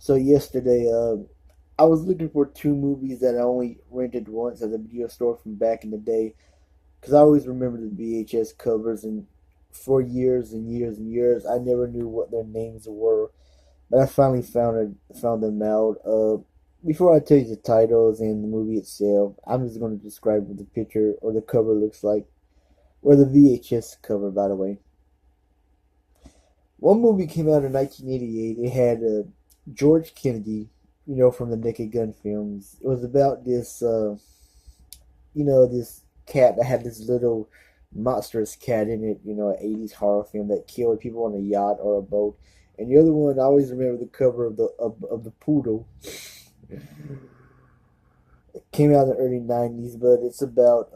So yesterday, I was looking for two movies that I only rented once at the video store from back in the day, because I always remember the VHS covers, and for years and years and years, I never knew what their names were, but I finally found them out. Before I tell you the titles and the movie itself, I'm just going to describe what the picture or the cover looks like, or the VHS cover, by the way. One movie came out in 1988. It had George Kennedy, from the Naked Gun films. It was about this, this cat that had this little monstrous cat in it, an 80s horror film that killed people on a yacht or a boat. And the other one, I always remember the cover of the poodle. It came out in the early 90s, but it's about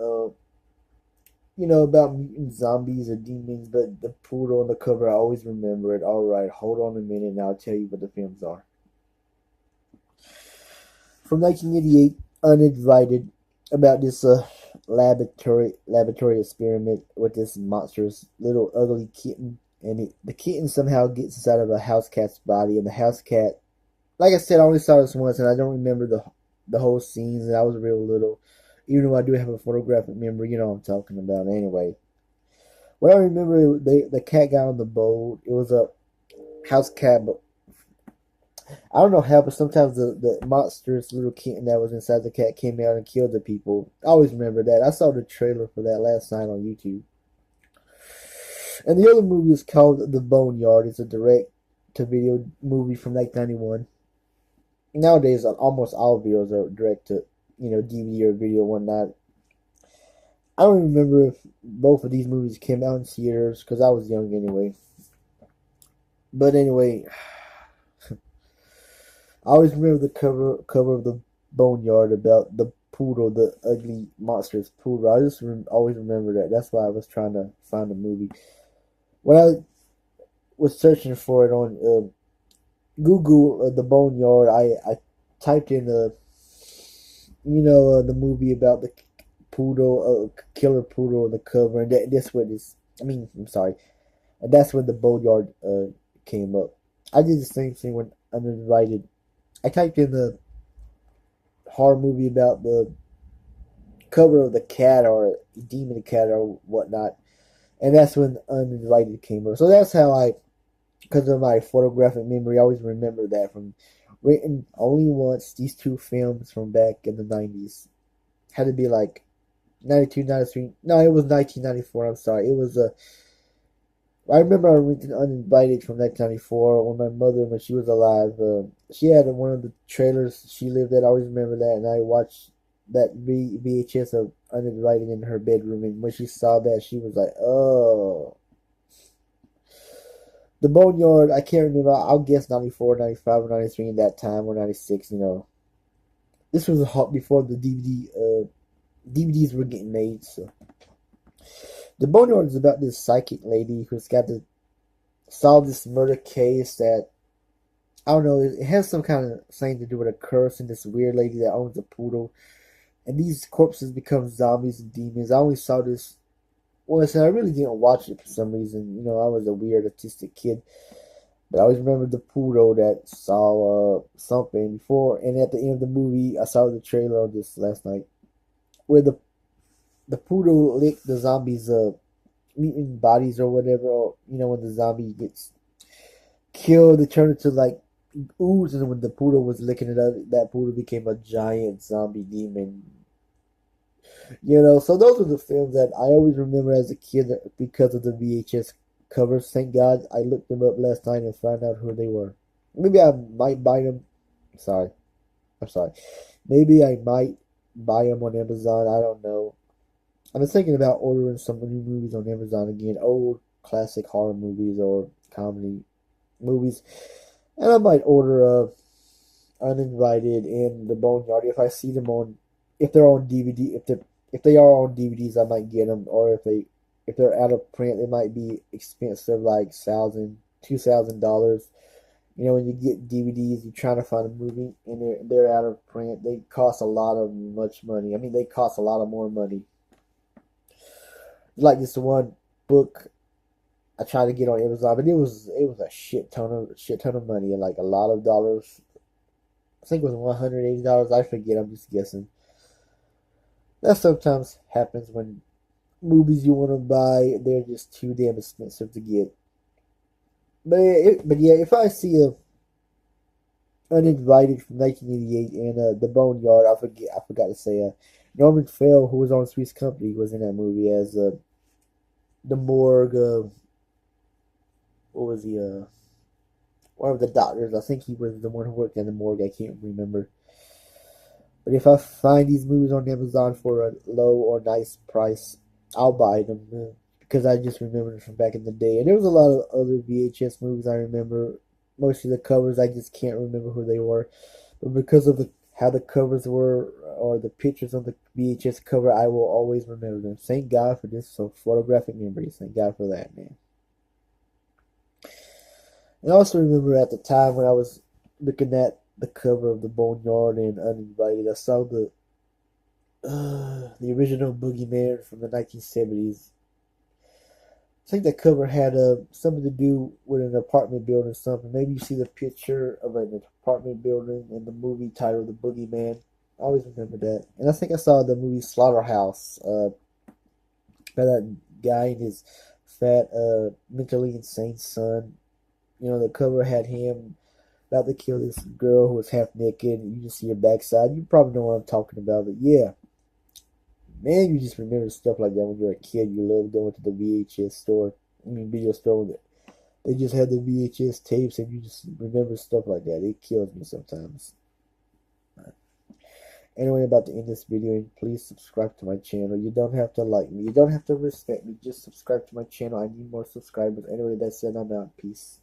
about mutant zombies or demons, but the poodle on the cover, I always remember it. All right, hold on a minute and I'll tell you what the films are. From 1988, Uninvited, about this laboratory experiment with this monstrous little ugly kitten, and the kitten somehow gets inside of a house cat's body, and the house cat, like I said, I only saw this once, and I don't remember the whole scenes, and I was real little. Even though I do have a photographic memory, you know what I'm talking about. Anyway, what I remember, the cat got on the boat. It was a house cat, but I don't know how, but sometimes the monstrous little kitten that was inside the cat came out and killed the people. I always remember that. I saw the trailer for that last night on YouTube. And the other movie is called The Boneyard. It's a direct-to-video movie from 1991. Nowadays, almost all videos are direct to, DVD or video or whatnot. I don't remember if both of these movies came out in theaters because I was young anyway. But anyway, I always remember the cover of the Boneyard about the poodle, the ugly monstrous poodle. I just always remember that. That's why I was trying to find the movie. When I was searching for it on Google, the Boneyard, I typed in the movie about the poodle, killer poodle on the cover, and that's what is. I mean, I'm sorry, and that's when the Boneyard came up. I did the same thing when Uninvited. I typed in the horror movie about the cover of the cat or demon cat or whatnot, and that's when Uninvited came up. So that's how because of my photographic memory, I always remember that from written only once. These two films from back in the 90s had to be like 92, 93. No, it was 1994. I'm sorry. It was I remember I rented Uninvited from 1994 when my mother, when she was alive, she had one of the trailers she lived at. I always remember that, and I watched that VHS of Uninvited in her bedroom, and when she saw that, she was like, "Oh." The Boneyard, I can't remember. I'll guess 94, 95, or 93 in that time, or 96. This was hot before the DVDs were getting made. So the Boneyard is about this psychic lady who's got to solve this murder case that, I don't know. It has some kind of thing to do with a curse and this weird lady that owns a poodle, and these corpses become zombies and demons. I only saw this once, and I really didn't watch it for some reason. I was a weird autistic kid. But I always remember the poodle that saw something before, and at the end of the movie, I saw the trailer of this last night, where the poodle licked the zombies' mutant bodies or whatever. Or, when the zombie gets killed, it turned into like ooze, and when the poodle was licking it up, that poodle became a giant zombie demon. So those are the films that I always remember as a kid because of the VHS covers. Thank God I looked them up last night and found out who they were. Maybe I might buy them. Sorry. I'm sorry. Maybe I might buy them on Amazon. I don't know. I've been thinking about ordering some new movies on Amazon again. Old classic horror movies or comedy movies. And I might order Uninvited and The Boneyard if I see them on, if they're on DVD. If they are on DVDs, I might get them. Or if they're out of print, it might be expensive, like $2,000. When you get DVDs, you're trying to find a movie and they're out of print. They cost a lot of much money. I mean, they cost a lot of more money. Like this one book I tried to get on Amazon, but it was a shit ton of money, like a lot of dollars. I think it was $180. I forget. I'm just guessing. That sometimes happens when movies you want to buy they're just too damn expensive to get. But yeah, if I see a Uninvited from 1988 and the Boneyard, I forgot to say Norman Fell, who was on Sweet's Company, was in that movie as the morgue. What was he? One of the doctors. I think he was the one who worked in the morgue. I can't remember. But if I find these movies on Amazon for a low or nice price, I'll buy them because I just remember them from back in the day. And there was a lot of other VHS movies I remember. Most of the covers I just can't remember who they were, but because of the how the covers were or the pictures on the VHS cover, I will always remember them. Thank God for this so photographic memories. Thank God for that, man. And I also remember at the time when I was looking at the cover of the Boneyard and Uninvited, I saw the original Boogeyman from the 1970s. I think the cover had something to do with an apartment building or something. Maybe you see the picture of an apartment building and the movie title, The Boogeyman. I always remember that. And I think I saw the movie Slaughterhouse by that guy and his fat, mentally insane son. You know, the cover had him about to kill this girl who was half naked. You just see her backside. You probably know what I'm talking about, but yeah. Man, you just remember stuff like that when you're a kid. You love going to the VHS store. I mean, video store. They just had the VHS tapes, and you just remember stuff like that. It kills me sometimes. Anyway, I'm about to end this video, and please subscribe to my channel. You don't have to like me. You don't have to respect me. Just subscribe to my channel. I need more subscribers. Anyway, that's it. I'm out. Peace.